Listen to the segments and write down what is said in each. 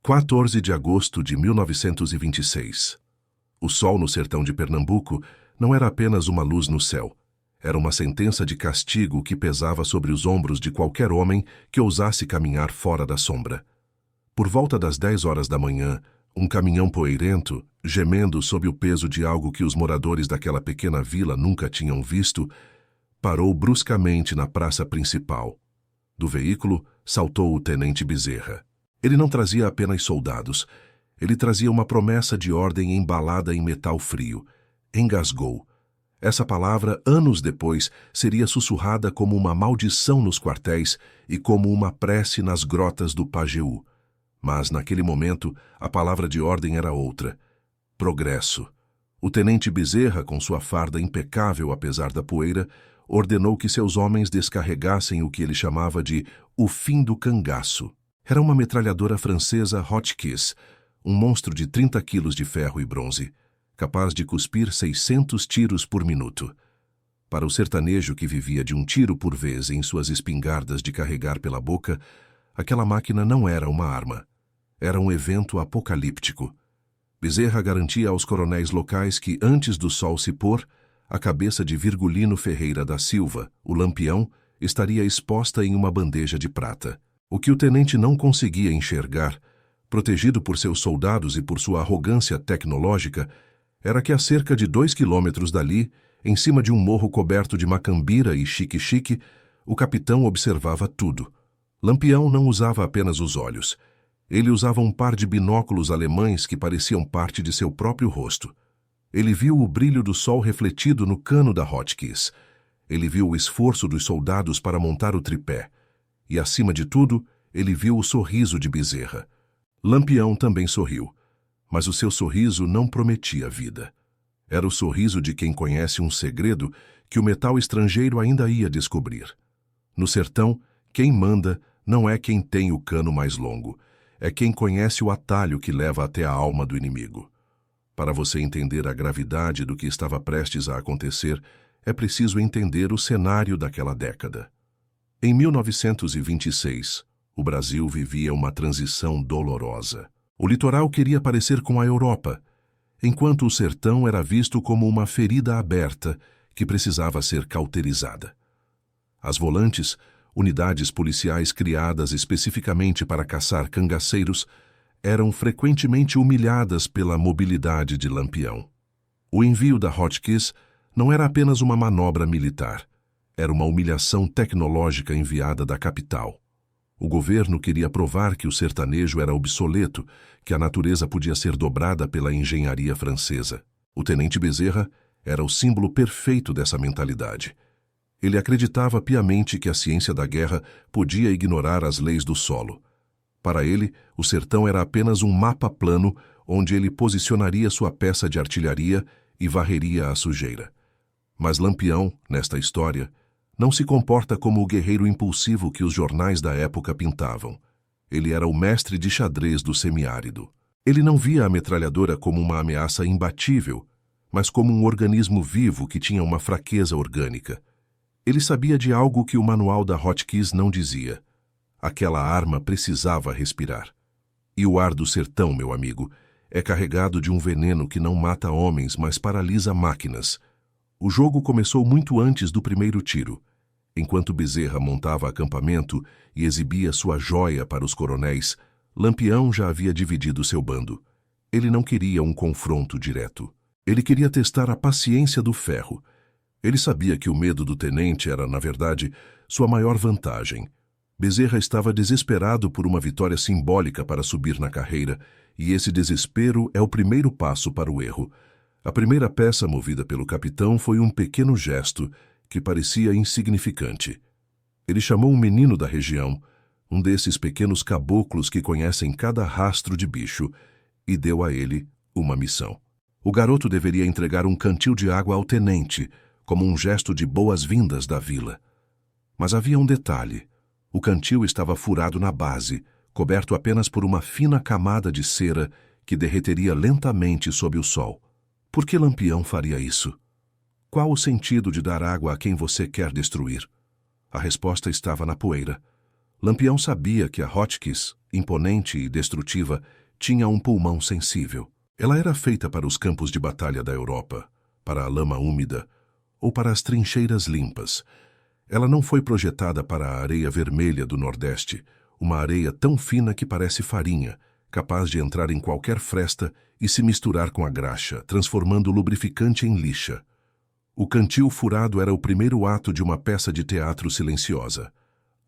14 de agosto de 1926. O sol no sertão de Pernambuco não era apenas uma luz no céu. Era uma sentença de castigo que pesava sobre os ombros de qualquer homem que ousasse caminhar fora da sombra. Por volta das 10 horas da manhã, um caminhão poeirento, gemendo sob o peso de algo que os moradores daquela pequena vila nunca tinham visto, parou bruscamente na praça principal. Do veículo saltou o tenente Bezerra. Ele não trazia apenas soldados. Ele trazia uma promessa de ordem embalada em metal frio. Engasgou. Essa palavra, anos depois, seria sussurrada como uma maldição nos quartéis e como uma prece nas grotas do Pajeú. Mas, naquele momento, a palavra de ordem era outra. Progresso. O tenente Bezerra, com sua farda impecável apesar da poeira, ordenou que seus homens descarregassem o que ele chamava de o fim do cangaço. Era uma metralhadora francesa Hotchkiss, um monstro de 30 quilos de ferro e bronze, capaz de cuspir 600 tiros por minuto. Para o sertanejo que vivia de um tiro por vez em suas espingardas de carregar pela boca, aquela máquina não era uma arma. Era um evento apocalíptico. Bezerra garantia aos coronéis locais que, antes do sol se pôr, a cabeça de Virgulino Ferreira da Silva, o Lampião, estaria exposta em uma bandeja de prata. O que o tenente não conseguia enxergar, protegido por seus soldados e por sua arrogância tecnológica, era que a cerca de 2 quilômetros dali, em cima de um morro coberto de macambira e xique-xique, o capitão observava tudo. Lampião não usava apenas os olhos. Ele usava um par de binóculos alemães que pareciam parte de seu próprio rosto. Ele viu o brilho do sol refletido no cano da Hotchkiss. Ele viu o esforço dos soldados para montar o tripé. E, acima de tudo, ele viu o sorriso de Bezerra. Lampião também sorriu, mas o seu sorriso não prometia vida. Era o sorriso de quem conhece um segredo que o metal estrangeiro ainda ia descobrir. No sertão, quem manda não é quem tem o cano mais longo, é quem conhece o atalho que leva até a alma do inimigo. Para você entender a gravidade do que estava prestes a acontecer, é preciso entender o cenário daquela década. Em 1926, o Brasil vivia uma transição dolorosa. O litoral queria parecer com a Europa, enquanto o sertão era visto como uma ferida aberta que precisava ser cauterizada. As volantes, unidades policiais criadas especificamente para caçar cangaceiros, eram frequentemente humilhadas pela mobilidade de Lampião. O envio da Hotchkiss não era apenas uma manobra militar. Era uma humilhação tecnológica enviada da capital. O governo queria provar que o sertanejo era obsoleto, que a natureza podia ser dobrada pela engenharia francesa. O tenente Bezerra era o símbolo perfeito dessa mentalidade. Ele acreditava piamente que a ciência da guerra podia ignorar as leis do solo. Para ele, o sertão era apenas um mapa plano onde ele posicionaria sua peça de artilharia e varreria a sujeira. Mas Lampião, nesta história, não se comporta como o guerreiro impulsivo que os jornais da época pintavam. Ele era o mestre de xadrez do semiárido. Ele não via a metralhadora como uma ameaça imbatível, mas como um organismo vivo que tinha uma fraqueza orgânica. Ele sabia de algo que o manual da Hotchkiss não dizia. Aquela arma precisava respirar. E o ar do sertão, meu amigo, é carregado de um veneno que não mata homens, mas paralisa máquinas. O jogo começou muito antes do primeiro tiro. Enquanto Bezerra montava acampamento e exibia sua joia para os coronéis, Lampião já havia dividido seu bando. Ele não queria um confronto direto. Ele queria testar a paciência do ferro. Ele sabia que o medo do tenente era, na verdade, sua maior vantagem. Bezerra estava desesperado por uma vitória simbólica para subir na carreira, e esse desespero é o primeiro passo para o erro. A primeira peça movida pelo capitão foi um pequeno gesto que parecia insignificante. Ele chamou um menino da região, um desses pequenos caboclos que conhecem cada rastro de bicho, e deu a ele uma missão. O garoto deveria entregar um cantil de água ao tenente, como um gesto de boas-vindas da vila. Mas havia um detalhe. O cantil estava furado na base, coberto apenas por uma fina camada de cera que derreteria lentamente sob o sol. Por que Lampião faria isso? Qual o sentido de dar água a quem você quer destruir? A resposta estava na poeira. Lampião sabia que a Hotchkiss, imponente e destrutiva, tinha um pulmão sensível. Ela era feita para os campos de batalha da Europa, para a lama úmida ou para as trincheiras limpas. Ela não foi projetada para a areia vermelha do Nordeste, uma areia tão fina que parece farinha, capaz de entrar em qualquer fresta e se misturar com a graxa, transformando o lubrificante em lixa. O cantil furado era o primeiro ato de uma peça de teatro silenciosa.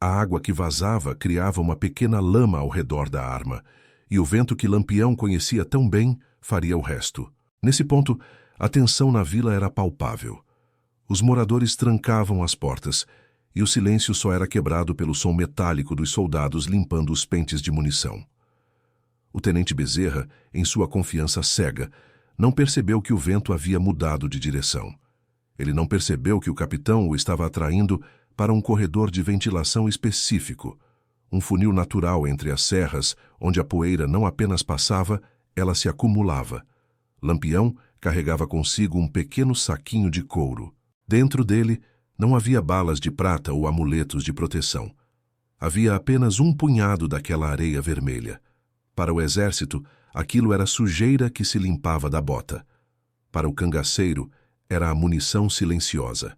A água que vazava criava uma pequena lama ao redor da arma, e o vento que Lampião conhecia tão bem faria o resto. Nesse ponto, a tensão na vila era palpável. Os moradores trancavam as portas, e o silêncio só era quebrado pelo som metálico dos soldados limpando os pentes de munição. O tenente Bezerra, em sua confiança cega, não percebeu que o vento havia mudado de direção. Ele não percebeu que o capitão o estava atraindo para um corredor de ventilação específico, um funil natural entre as serras, onde a poeira não apenas passava, ela se acumulava. Lampião carregava consigo um pequeno saquinho de couro. Dentro dele não havia balas de prata ou amuletos de proteção. Havia apenas um punhado daquela areia vermelha. Para o exército, aquilo era sujeira que se limpava da bota. Para o cangaceiro, era a munição silenciosa.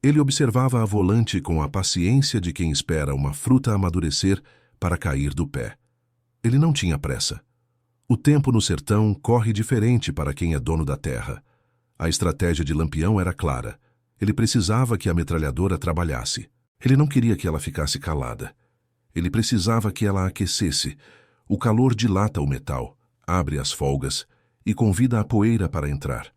Ele observava a volante com a paciência de quem espera uma fruta amadurecer para cair do pé. Ele não tinha pressa. O tempo no sertão corre diferente para quem é dono da terra. A estratégia de Lampião era clara. Ele precisava que a metralhadora trabalhasse. Ele não queria que ela ficasse calada. Ele precisava que ela aquecesse. O calor dilata o metal, abre as folgas e convida a poeira para entrar.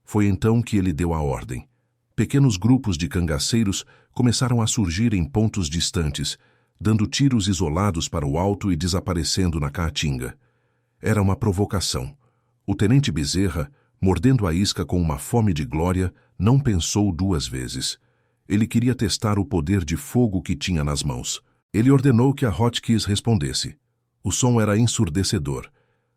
Foi então que ele deu a ordem. Pequenos grupos de cangaceiros começaram a surgir em pontos distantes, dando tiros isolados para o alto e desaparecendo na caatinga. Era uma provocação. O tenente Bezerra, mordendo a isca com uma fome de glória, não pensou duas vezes. Ele queria testar o poder de fogo que tinha nas mãos. Ele ordenou que a Hotchkiss respondesse. O som era ensurdecedor.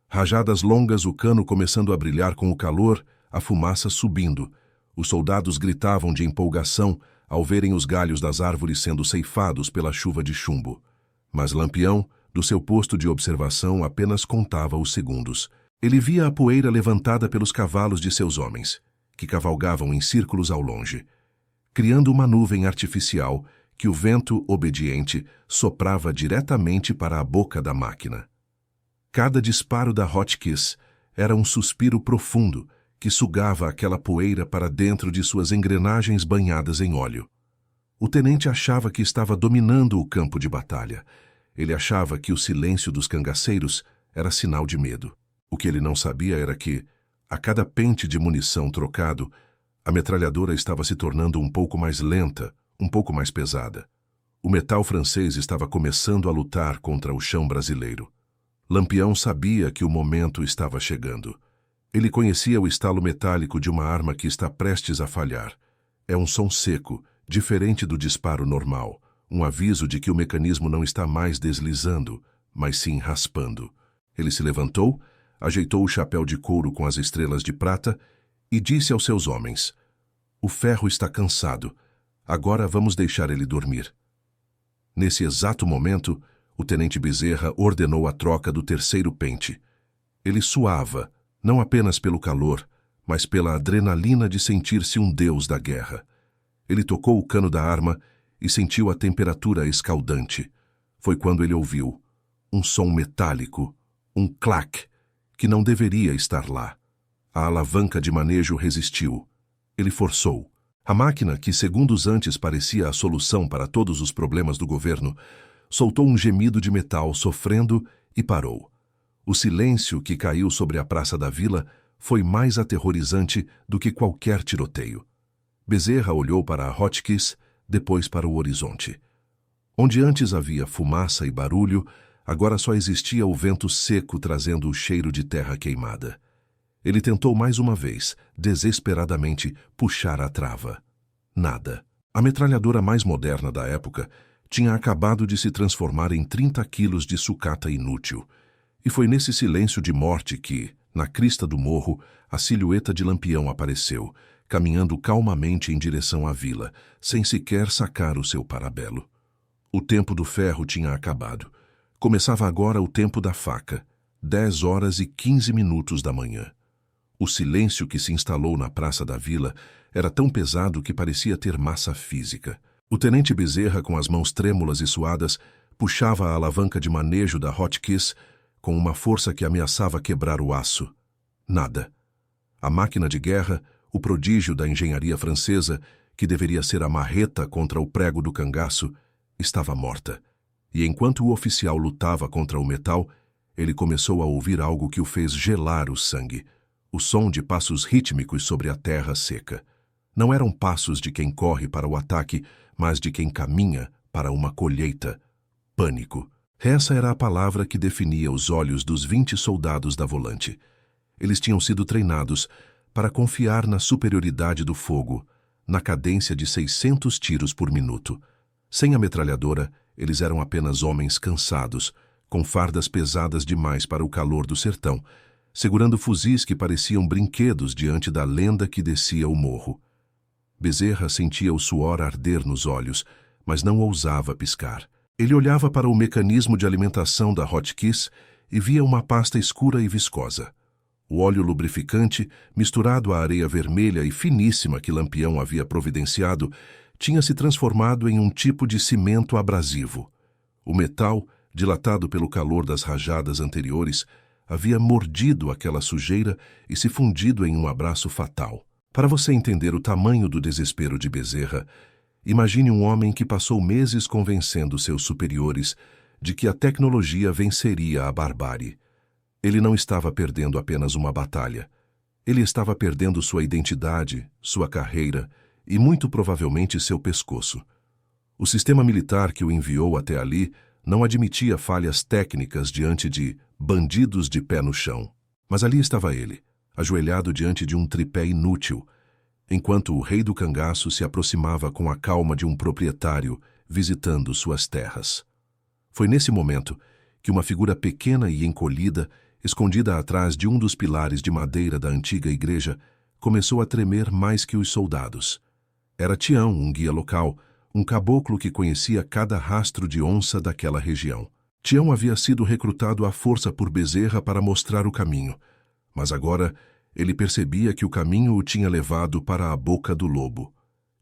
Rajadas longas, o cano começando a brilhar com o calor, a fumaça subindo. Os soldados gritavam de empolgação ao verem os galhos das árvores sendo ceifados pela chuva de chumbo. Mas Lampião, do seu posto de observação, apenas contava os segundos. Ele via a poeira levantada pelos cavalos de seus homens, que cavalgavam em círculos ao longe, criando uma nuvem artificial que o vento, obediente, soprava diretamente para a boca da máquina. Cada disparo da Hotchkiss era um suspiro profundo que sugava aquela poeira para dentro de suas engrenagens banhadas em óleo. O tenente achava que estava dominando o campo de batalha. Ele achava que o silêncio dos cangaceiros era sinal de medo. O que ele não sabia era que, a cada pente de munição trocado, a metralhadora estava se tornando um pouco mais lenta, um pouco mais pesada. O metal francês estava começando a lutar contra o chão brasileiro. Lampião sabia que o momento estava chegando. Ele conhecia o estalo metálico de uma arma que está prestes a falhar. É um som seco, diferente do disparo normal, um aviso de que o mecanismo não está mais deslizando, mas sim raspando. Ele se levantou, ajeitou o chapéu de couro com as estrelas de prata e disse aos seus homens: "O ferro está cansado. Agora vamos deixar ele dormir." Nesse exato momento, o tenente Bezerra ordenou a troca do terceiro pente. Ele suava, não apenas pelo calor, mas pela adrenalina de sentir-se um deus da guerra. Ele tocou o cano da arma e sentiu a temperatura escaldante. Foi quando ele ouviu um som metálico, um clac, que não deveria estar lá. A alavanca de manejo resistiu. Ele forçou. A máquina, que segundos antes parecia a solução para todos os problemas do governo, soltou um gemido de metal sofrendo e parou. O silêncio que caiu sobre a praça da vila foi mais aterrorizante do que qualquer tiroteio. Bezerra olhou para a Hotchkiss, depois para o horizonte. Onde antes havia fumaça e barulho, agora só existia o vento seco trazendo o cheiro de terra queimada. Ele tentou mais uma vez, desesperadamente, puxar a trava. Nada. A metralhadora mais moderna da época tinha acabado de se transformar em 30 quilos de sucata inútil. E foi nesse silêncio de morte que, na crista do morro, a silhueta de Lampião apareceu, caminhando calmamente em direção à vila, sem sequer sacar o seu parabelo. O tempo do ferro tinha acabado. Começava agora o tempo da faca, 10h15 da manhã. O silêncio que se instalou na praça da vila era tão pesado que parecia ter massa física. O tenente Bezerra, com as mãos trêmulas e suadas, puxava a alavanca de manejo da Hotkeys com uma força que ameaçava quebrar o aço. Nada. A máquina de guerra, o prodígio da engenharia francesa, que deveria ser a marreta contra o prego do cangaço, estava morta. E enquanto o oficial lutava contra o metal, ele começou a ouvir algo que o fez gelar o sangue. O som de passos rítmicos sobre a terra seca. Não eram passos de quem corre para o ataque, mas de quem caminha para uma colheita. Pânico. Essa era a palavra que definia os olhos dos 20 soldados da volante. Eles tinham sido treinados para confiar na superioridade do fogo, na cadência de 600 tiros por minuto. Sem a metralhadora, eles eram apenas homens cansados, com fardas pesadas demais para o calor do sertão, segurando fuzis que pareciam brinquedos diante da lenda que descia o morro. Bezerra sentia o suor arder nos olhos, mas não ousava piscar. Ele olhava para o mecanismo de alimentação da Hotkeys e via uma pasta escura e viscosa. O óleo lubrificante, misturado à areia vermelha e finíssima que Lampião havia providenciado, tinha se transformado em um tipo de cimento abrasivo. O metal, dilatado pelo calor das rajadas anteriores, havia mordido aquela sujeira e se fundido em um abraço fatal. Para você entender o tamanho do desespero de Bezerra, imagine um homem que passou meses convencendo seus superiores de que a tecnologia venceria a barbárie. Ele não estava perdendo apenas uma batalha. Ele estava perdendo sua identidade, sua carreira e, muito provavelmente, seu pescoço. O sistema militar que o enviou até ali não admitia falhas técnicas diante de bandidos de pé no chão. Mas ali estava ele, ajoelhado diante de um tripé inútil, enquanto o rei do cangaço se aproximava com a calma de um proprietário visitando suas terras. Foi nesse momento que uma figura pequena e encolhida, escondida atrás de um dos pilares de madeira da antiga igreja, começou a tremer mais que os soldados. Era Tião, um guia local, um caboclo que conhecia cada rastro de onça daquela região. Tião havia sido recrutado à força por Bezerra para mostrar o caminho, mas agora ele percebia que o caminho o tinha levado para a boca do lobo.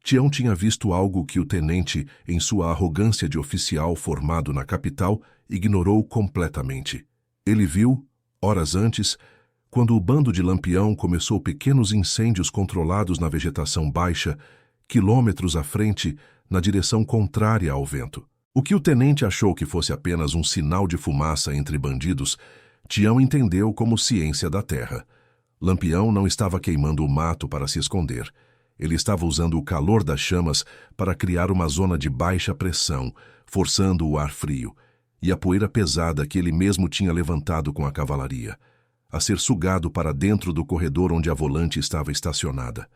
Tião tinha visto algo que o tenente, em sua arrogância de oficial formado na capital, ignorou completamente. Ele viu, horas antes, quando o bando de Lampião começou pequenos incêndios controlados na vegetação baixa, quilômetros à frente, na direção contrária ao vento. O que o tenente achou que fosse apenas um sinal de fumaça entre bandidos, Tião entendeu como ciência da terra. Lampião não estava queimando o mato para se esconder. Ele estava usando o calor das chamas para criar uma zona de baixa pressão, forçando o ar frio, e a poeira pesada que ele mesmo tinha levantado com a cavalaria, a ser sugado para dentro do corredor onde a volante estava estacionada.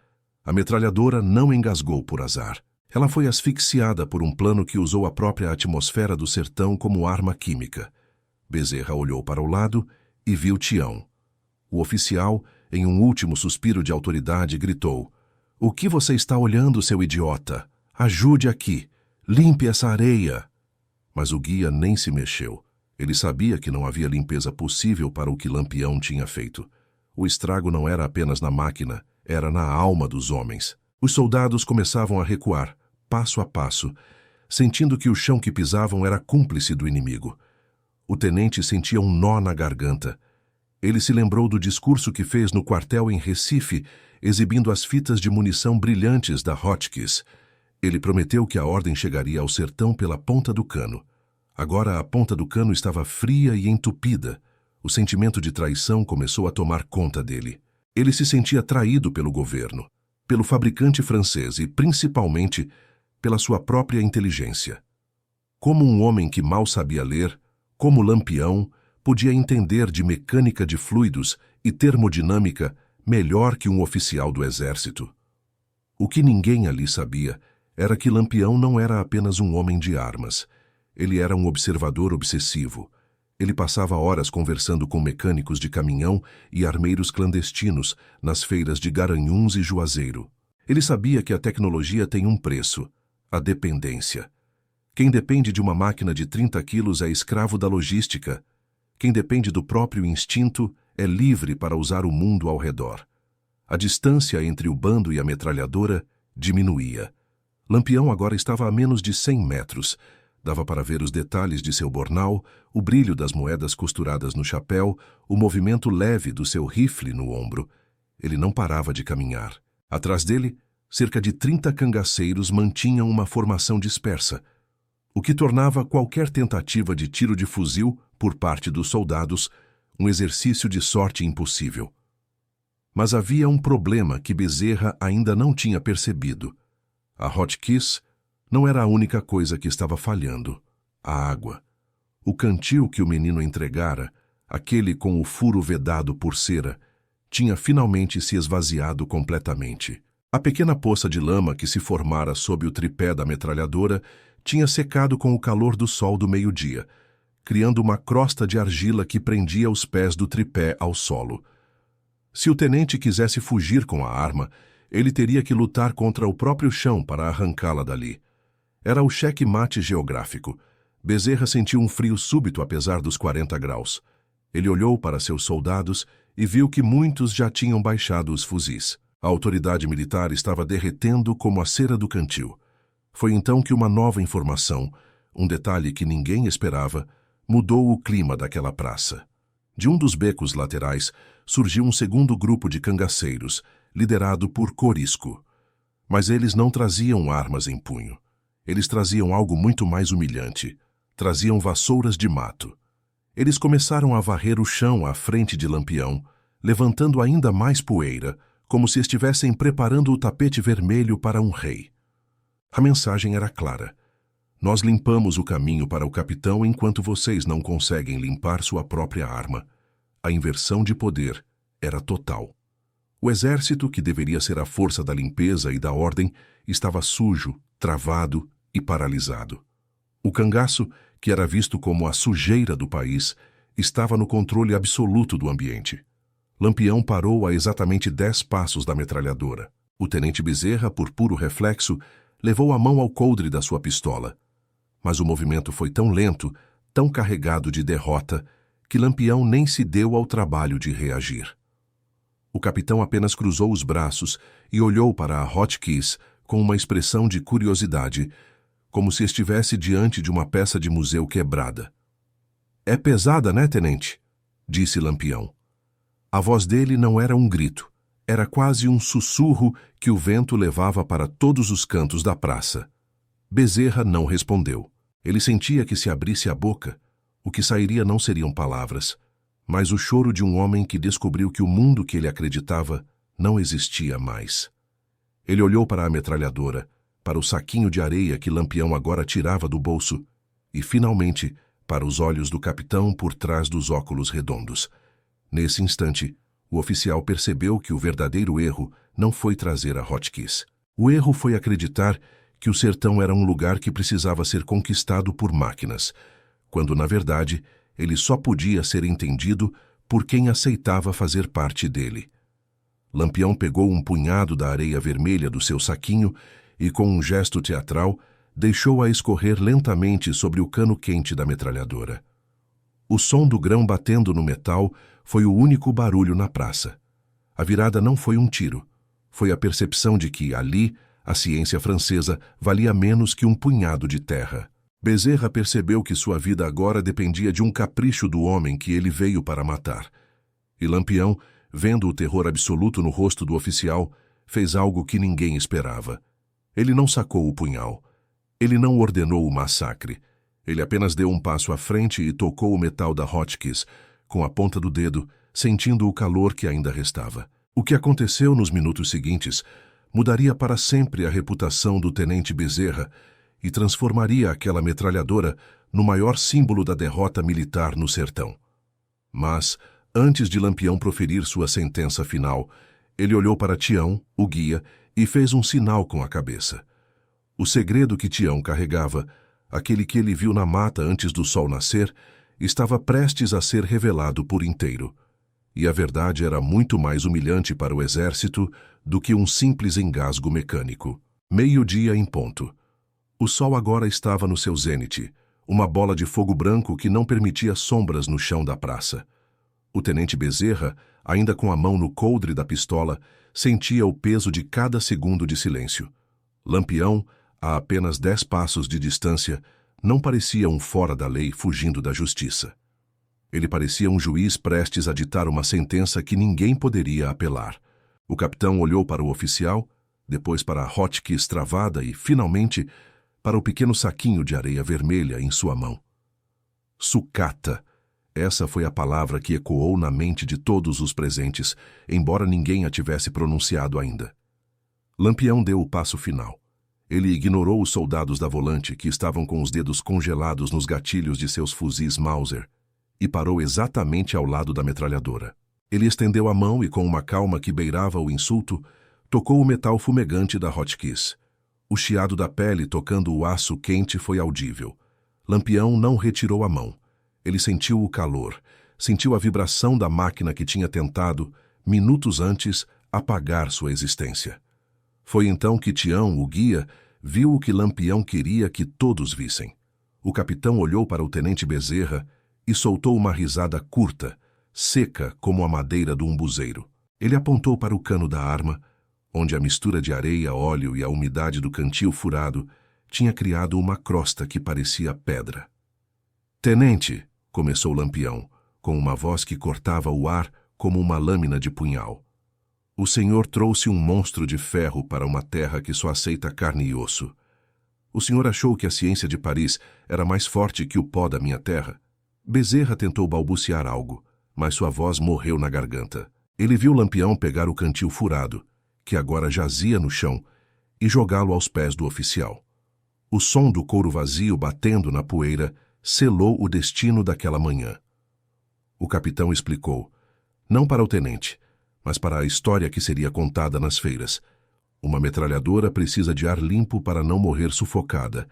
A metralhadora não engasgou por azar. Ela foi asfixiada por um plano que usou a própria atmosfera do sertão como arma química. Bezerra olhou para o lado e viu Tião. O oficial, em um último suspiro de autoridade, gritou: "O que você está olhando, seu idiota? Ajude aqui! Limpe essa areia!" Mas o guia nem se mexeu. Ele sabia que não havia limpeza possível para o que Lampião tinha feito. O estrago não era apenas na máquina, era na alma dos homens. Os soldados começavam a recuar, passo a passo, sentindo que o chão que pisavam era cúmplice do inimigo. O tenente sentia um nó na garganta. Ele se lembrou do discurso que fez no quartel em Recife, exibindo as fitas de munição brilhantes da Hotkeys. Ele prometeu que a ordem chegaria ao sertão pela ponta do cano. Agora a ponta do cano estava fria e entupida. O sentimento de traição começou a tomar conta dele. Ele se sentia traído pelo governo, pelo fabricante francês e, principalmente, pela sua própria inteligência. Como um homem que mal sabia ler, como Lampião, podia entender de mecânica de fluidos e termodinâmica melhor que um oficial do exército. O que ninguém ali sabia era que Lampião não era apenas um homem de armas. Ele era um observador obsessivo. Ele passava horas conversando com mecânicos de caminhão e armeiros clandestinos nas feiras de Garanhuns e Juazeiro. Ele sabia que a tecnologia tem um preço: a dependência. Quem depende de uma máquina de 30 quilos é escravo da logística. Quem depende do próprio instinto é livre para usar o mundo ao redor. A distância entre o bando e a metralhadora diminuía. Lampião agora estava a menos de 100 metros. Dava para ver os detalhes de seu bornal, o brilho das moedas costuradas no chapéu, o movimento leve do seu rifle no ombro. Ele não parava de caminhar. Atrás dele, cerca de 30 cangaceiros mantinham uma formação dispersa, o que tornava qualquer tentativa de tiro de fuzil por parte dos soldados um exercício de sorte impossível. Mas havia um problema que Bezerra ainda não tinha percebido. A Hotchkiss não era a única coisa que estava falhando. A água. O cantil que o menino entregara, aquele com o furo vedado por cera, tinha finalmente se esvaziado completamente. A pequena poça de lama que se formara sob o tripé da metralhadora tinha secado com o calor do sol do meio-dia, criando uma crosta de argila que prendia os pés do tripé ao solo. Se o tenente quisesse fugir com a arma, ele teria que lutar contra o próprio chão para arrancá-la dali. Era o cheque-mate geográfico. Bezerra sentiu um frio súbito apesar dos 40 graus. Ele olhou para seus soldados e viu que muitos já tinham baixado os fuzis. A autoridade militar estava derretendo como a cera do cantil. Foi então que uma nova informação, um detalhe que ninguém esperava, mudou o clima daquela praça. De um dos becos laterais surgiu um segundo grupo de cangaceiros, liderado por Corisco. Mas eles não traziam armas em punho. Eles traziam algo muito mais humilhante. Traziam vassouras de mato. Eles começaram a varrer o chão à frente de Lampião, levantando ainda mais poeira, como se estivessem preparando o tapete vermelho para um rei. A mensagem era clara. Nós limpamos o caminho para o capitão enquanto vocês não conseguem limpar sua própria arma. A inversão de poder era total. O exército, que deveria ser a força da limpeza e da ordem, estava sujo, travado e paralisado. O cangaço, que era visto como a sujeira do país, estava no controle absoluto do ambiente. Lampião parou a exatamente 10 passos da metralhadora. O tenente Bezerra, por puro reflexo, levou a mão ao coldre da sua pistola. Mas o movimento foi tão lento, tão carregado de derrota, que Lampião nem se deu ao trabalho de reagir. O capitão apenas cruzou os braços e olhou para a Hotchkiss com uma expressão de curiosidade, como se estivesse diante de uma peça de museu quebrada. "É pesada, né, tenente?" disse Lampião. A voz dele não era um grito, era quase um sussurro que o vento levava para todos os cantos da praça. Bezerra não respondeu. Ele sentia que se abrisse a boca, o que sairia não seriam palavras, mas o choro de um homem que descobriu que o mundo que ele acreditava não existia mais. Ele olhou para a metralhadora, para o saquinho de areia que Lampião agora tirava do bolso, e, finalmente, para os olhos do capitão por trás dos óculos redondos. Nesse instante, o oficial percebeu que o verdadeiro erro não foi trazer a Hotchkiss. O erro foi acreditar que o sertão era um lugar que precisava ser conquistado por máquinas, quando, na verdade, ele só podia ser entendido por quem aceitava fazer parte dele. Lampião pegou um punhado da areia vermelha do seu saquinho e, com um gesto teatral, deixou-a escorrer lentamente sobre o cano quente da metralhadora. O som do grão batendo no metal foi o único barulho na praça. A virada não foi um tiro. Foi a percepção de que, ali, a ciência francesa valia menos que um punhado de terra. Bezerra percebeu que sua vida agora dependia de um capricho do homem que ele veio para matar. E Lampião, vendo o terror absoluto no rosto do oficial, fez algo que ninguém esperava. Ele não sacou o punhal. Ele não ordenou o massacre. Ele apenas deu um passo à frente e tocou o metal da Hotchkiss, com a ponta do dedo, sentindo o calor que ainda restava. O que aconteceu nos minutos seguintes mudaria para sempre a reputação do tenente Bezerra e transformaria aquela metralhadora no maior símbolo da derrota militar no sertão. Mas, antes de Lampião proferir sua sentença final, ele olhou para Tião, o guia, e fez um sinal com a cabeça. O segredo que Tião carregava, aquele que ele viu na mata antes do sol nascer, estava prestes a ser revelado por inteiro. E a verdade era muito mais humilhante para o exército do que um simples engasgo mecânico. 12:00 em ponto. O sol agora estava no seu zênite, uma bola de fogo branco que não permitia sombras no chão da praça. O tenente Bezerra, ainda com a mão no coldre da pistola, sentia o peso de cada segundo de silêncio. Lampião, a apenas 10 passos de distância, não parecia um fora da lei fugindo da justiça. Ele parecia um juiz prestes a ditar uma sentença que ninguém poderia apelar. O capitão olhou para o oficial, depois para a Hotchkiss travada e, finalmente, para o pequeno saquinho de areia vermelha em sua mão. Sucata. Essa foi a palavra que ecoou na mente de todos os presentes, embora ninguém a tivesse pronunciado ainda. Lampião deu o passo final. Ele ignorou os soldados da volante, que estavam com os dedos congelados nos gatilhos de seus fuzis Mauser, e parou exatamente ao lado da metralhadora. Ele estendeu a mão e, com uma calma que beirava o insulto, tocou o metal fumegante da Hotchkiss. O chiado da pele tocando o aço quente foi audível. Lampião não retirou a mão. Ele sentiu o calor, sentiu a vibração da máquina que tinha tentado, minutos antes, apagar sua existência. Foi então que Tião, o guia, viu o que Lampião queria que todos vissem. O capitão olhou para o tenente Bezerra e soltou uma risada curta, seca como a madeira do umbuzeiro. Ele apontou para o cano da arma, onde a mistura de areia, óleo e a umidade do cantil furado tinha criado uma crosta que parecia pedra. "Tenente", começou Lampião, com uma voz que cortava o ar como uma lâmina de punhal. "O senhor trouxe um monstro de ferro para uma terra que só aceita carne e osso. O senhor achou que a ciência de Paris era mais forte que o pó da minha terra?" Bezerra tentou balbuciar algo, mas sua voz morreu na garganta. Ele viu Lampião pegar o cantil furado, que agora jazia no chão, e jogá-lo aos pés do oficial. O som do couro vazio batendo na poeira selou o destino daquela manhã. O capitão explicou, não para o tenente, mas para a história que seria contada nas feiras. Uma metralhadora precisa de ar limpo para não morrer sufocada,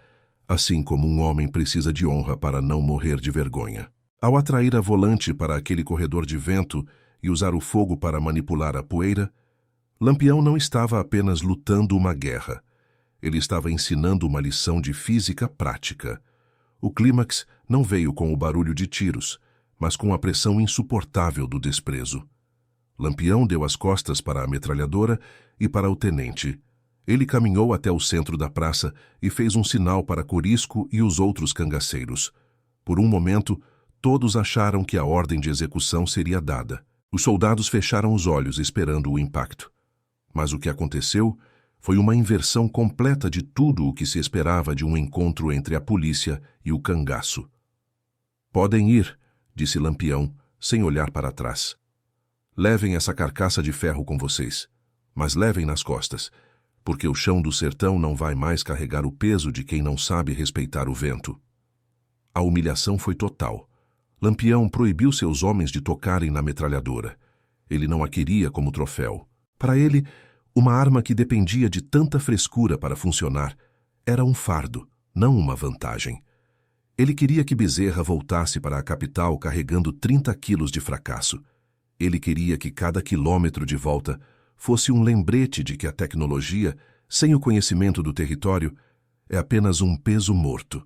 assim como um homem precisa de honra para não morrer de vergonha. Ao atrair a volante para aquele corredor de vento e usar o fogo para manipular a poeira, Lampião não estava apenas lutando uma guerra. Ele estava ensinando uma lição de física prática. O clímax não veio com o barulho de tiros, mas com a pressão insuportável do desprezo. Lampião deu as costas para a metralhadora e para o tenente. Ele caminhou até o centro da praça e fez um sinal para Corisco e os outros cangaceiros. Por um momento, todos acharam que a ordem de execução seria dada. Os soldados fecharam os olhos esperando o impacto. Mas o que aconteceu foi uma inversão completa de tudo o que se esperava de um encontro entre a polícia e o cangaço. "Podem ir", disse Lampião, sem olhar para trás. "Levem essa carcaça de ferro com vocês, mas levem nas costas, porque o chão do sertão não vai mais carregar o peso de quem não sabe respeitar o vento." A humilhação foi total. Lampião proibiu seus homens de tocarem na metralhadora. Ele não a queria como troféu. Para ele, uma arma que dependia de tanta frescura para funcionar era um fardo, não uma vantagem. Ele queria que Bezerra voltasse para a capital carregando 30 quilos de fracasso. Ele queria que cada quilômetro de volta fosse um lembrete de que a tecnologia, sem o conhecimento do território, é apenas um peso morto.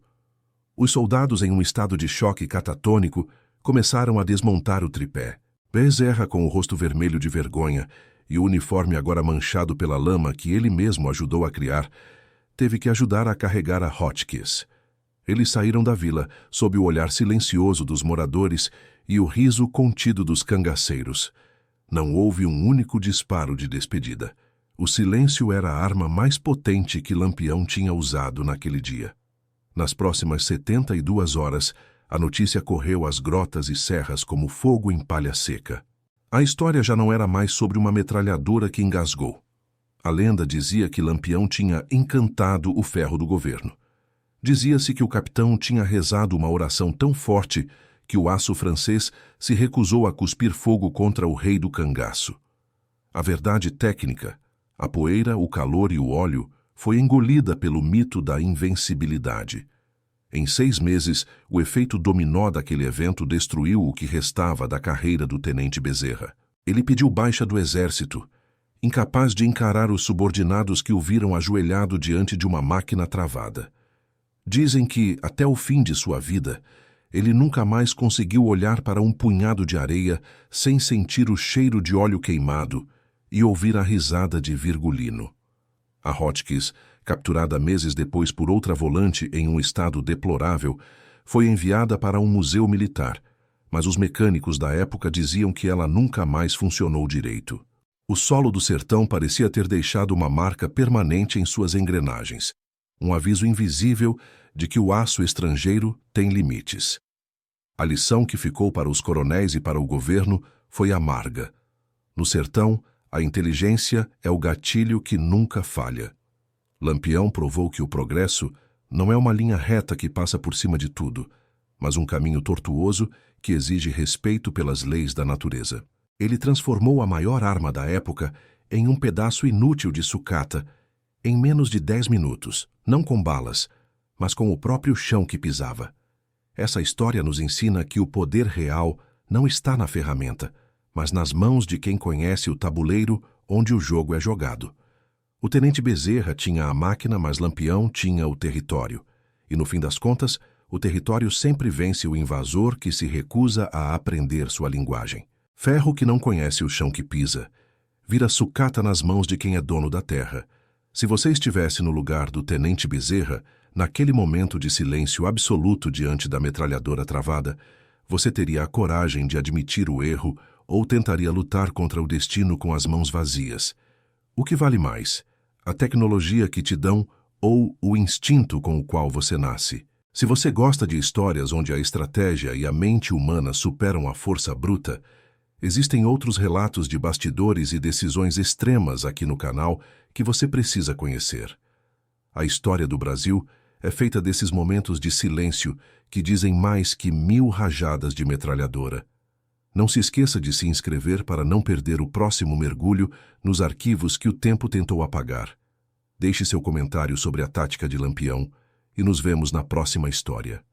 Os soldados, em um estado de choque catatônico, começaram a desmontar o tripé. Bezerra, com o rosto vermelho de vergonha e o uniforme agora manchado pela lama que ele mesmo ajudou a criar, teve que ajudar a carregar a Hotchkiss. Eles saíram da vila, sob o olhar silencioso dos moradores e o riso contido dos cangaceiros. Não houve um único disparo de despedida. O silêncio era a arma mais potente que Lampião tinha usado naquele dia. Nas próximas 72 horas, a notícia correu às grotas e serras como fogo em palha seca. A história já não era mais sobre uma metralhadora que engasgou. A lenda dizia que Lampião tinha encantado o ferro do governo. Dizia-se que o capitão tinha rezado uma oração tão forte que o aço francês se recusou a cuspir fogo contra o rei do cangaço. A verdade técnica, a poeira, o calor e o óleo, foi engolida pelo mito da invencibilidade. Em 6 meses, o efeito dominó daquele evento destruiu o que restava da carreira do tenente Bezerra. Ele pediu baixa do exército, incapaz de encarar os subordinados que o viram ajoelhado diante de uma máquina travada. Dizem que, até o fim de sua vida, ele nunca mais conseguiu olhar para um punhado de areia sem sentir o cheiro de óleo queimado e ouvir a risada de Virgulino. A Hotchkiss, capturada meses depois por outra volante em um estado deplorável, foi enviada para um museu militar, mas os mecânicos da época diziam que ela nunca mais funcionou direito. O solo do sertão parecia ter deixado uma marca permanente em suas engrenagens, um aviso invisível de que o aço estrangeiro tem limites. A lição que ficou para os coronéis e para o governo foi amarga. No sertão, a inteligência é o gatilho que nunca falha. Lampião provou que o progresso não é uma linha reta que passa por cima de tudo, mas um caminho tortuoso que exige respeito pelas leis da natureza. Ele transformou a maior arma da época em um pedaço inútil de sucata em menos de 10 minutos, não com balas, mas com o próprio chão que pisava. Essa história nos ensina que o poder real não está na ferramenta, mas nas mãos de quem conhece o tabuleiro onde o jogo é jogado. O tenente Bezerra tinha a máquina, mas Lampião tinha o território. E no fim das contas, o território sempre vence o invasor que se recusa a aprender sua linguagem. Ferro que não conhece o chão que pisa vira sucata nas mãos de quem é dono da terra. Se você estivesse no lugar do tenente Bezerra, naquele momento de silêncio absoluto diante da metralhadora travada, você teria a coragem de admitir o erro ou tentaria lutar contra o destino com as mãos vazias. O que vale mais, a tecnologia que te dão ou o instinto com o qual você nasce? Se você gosta de histórias onde a estratégia e a mente humana superam a força bruta, existem outros relatos de bastidores e decisões extremas aqui no canal que você precisa conhecer. A história do Brasil é feita desses momentos de silêncio que dizem mais que 1000 rajadas de metralhadora. Não se esqueça de se inscrever para não perder o próximo mergulho nos arquivos que o tempo tentou apagar. Deixe seu comentário sobre a tática de Lampião e nos vemos na próxima história.